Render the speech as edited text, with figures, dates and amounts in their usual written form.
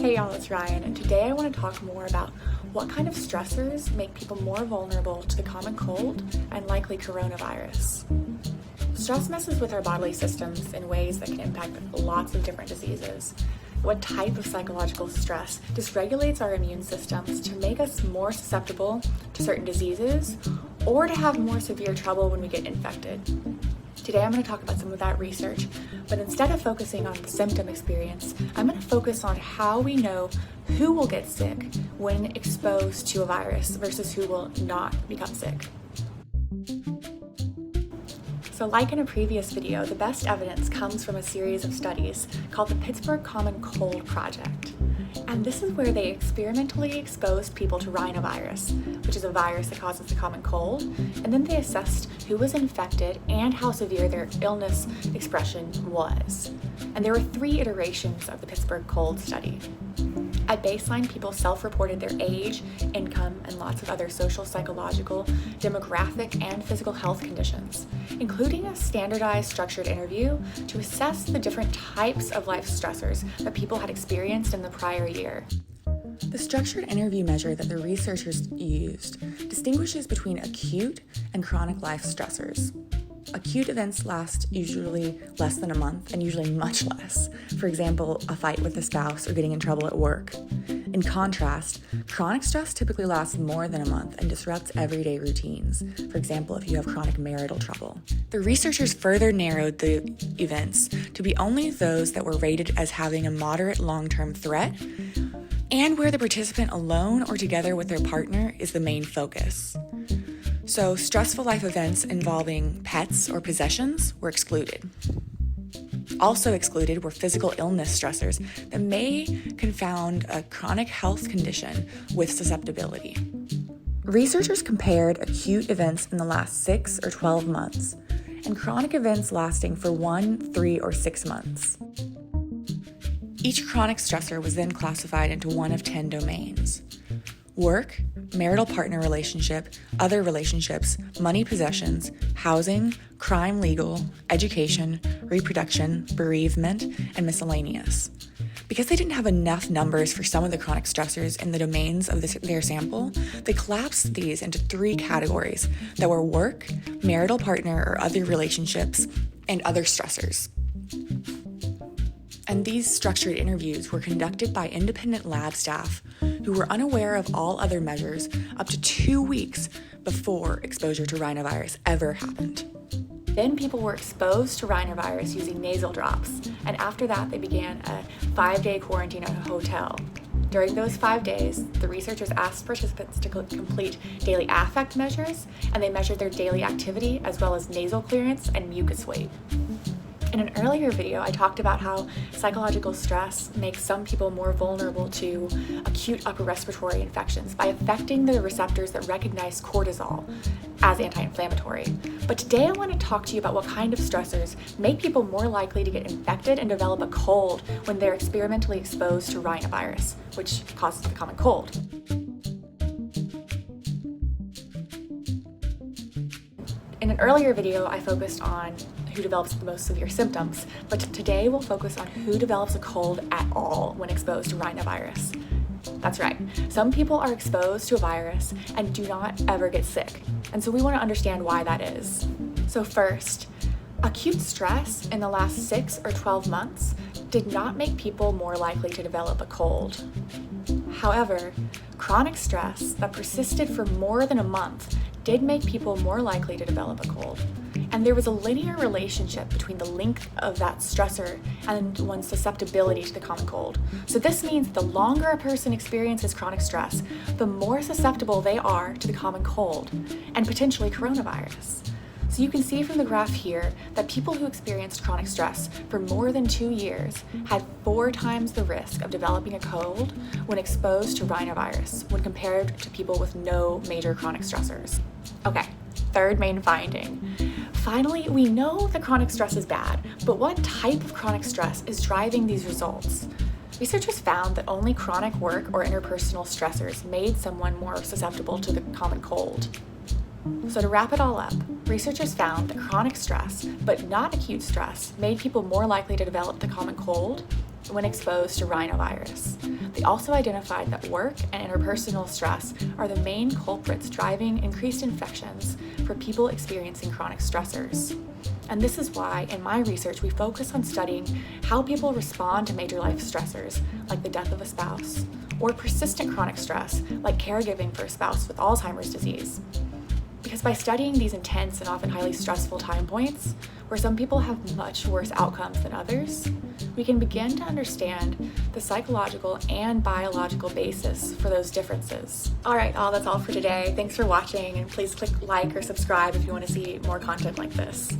Hey y'all, it's Ryan, and today I want to talk more about what kind of stressors make people more vulnerable to the common cold and likely coronavirus. Stress messes with our bodily systems in ways that can impact lots of different diseases. What type of psychological stress dysregulates our immune systems to make us more susceptible to certain diseases or to have more severe trouble when we get infected? Today I'm going to talk about some of that research, but instead of focusing on the symptom experience, I'm going to focus on how we know who will get sick when exposed to a virus versus who will not become sick. So like in a previous video, the best evidence comes from a series of studies called the Pittsburgh Common Cold Project. And this is where they experimentally exposed people to rhinovirus, which is a virus that causes the common cold, and then they assessed who was infected and how severe their illness expression was. And there were 3 iterations of the Pittsburgh Cold study. At baseline, people self-reported their age, income, and lots of other social, psychological, demographic, and physical health conditions, including a standardized structured interview to assess the different types of life stressors that people had experienced in the prior year. The structured interview measure that the researchers used distinguishes between acute and chronic life stressors. Acute events last usually less than a month and usually much less. For example, a fight with a spouse or getting in trouble at work. In contrast, chronic stress typically lasts more than a month and disrupts everyday routines. For example, if you have chronic marital trouble. The researchers further narrowed the events to be only those that were rated as having a moderate long-term threat and where the participant alone or together with their partner is the main focus. So stressful life events involving pets or possessions were excluded. Also excluded were physical illness stressors that may confound a chronic health condition with susceptibility. Researchers compared acute events in the last 6 or 12 months and chronic events lasting for 1, 3, or 6 months. Each chronic stressor was then classified into one of 10 domains: work, marital partner relationship, other relationships, money possessions, housing, crime legal, education, reproduction, bereavement, and miscellaneous. Because they didn't have enough numbers for some of the chronic stressors in the domains of their sample, they collapsed these into 3 categories that were work, marital partner or other relationships, and other stressors. And these structured interviews were conducted by independent lab staff who were unaware of all other measures up to 2 weeks before exposure to rhinovirus ever happened. Then people were exposed to rhinovirus using nasal drops, and after that they began a 5-day quarantine at a hotel. During those 5 days, the researchers asked participants to complete daily affect measures, and they measured their daily activity as well as nasal clearance and mucus weight. In an earlier video, I talked about how psychological stress makes some people more vulnerable to acute upper respiratory infections by affecting the receptors that recognize cortisol as anti-inflammatory. But today I want to talk to you about what kind of stressors make people more likely to get infected and develop a cold when they're experimentally exposed to rhinovirus, which causes the common cold. In an earlier video, I focused on who develops the most severe symptoms, but today we'll focus on who develops a cold at all when exposed to rhinovirus. That's right, some people are exposed to a virus and do not ever get sick, and so we want to understand why that is. So first, acute stress in the last 6 or 12 months did not make people more likely to develop a cold. However, chronic stress that persisted for more than a month did make people more likely to develop a cold. And there was a linear relationship between the length of that stressor and one's susceptibility to the common cold. So this means the longer a person experiences chronic stress, the more susceptible they are to the common cold and potentially coronavirus. So you can see from the graph here that people who experienced chronic stress for more than 2 years had 4 times the risk of developing a cold when exposed to rhinovirus when compared to people with no major chronic stressors. Okay, third main finding. Finally, we know that chronic stress is bad, but what type of chronic stress is driving these results? Researchers found that only chronic work or interpersonal stressors made someone more susceptible to the common cold. So to wrap it all up, researchers found that chronic stress, but not acute stress, made people more likely to develop the common cold, when exposed to rhinovirus. They also identified that work and interpersonal stress are the main culprits driving increased infections for people experiencing chronic stressors. And this is why, in my research, we focus on studying how people respond to major life stressors, like the death of a spouse, or persistent chronic stress, like caregiving for a spouse with Alzheimer's disease. Because by studying these intense and often highly stressful time points, where some people have much worse outcomes than others, we can begin to understand the psychological and biological basis for those differences. All right, that's all for today. Thanks for watching, and please click like or subscribe if you want to see more content like this.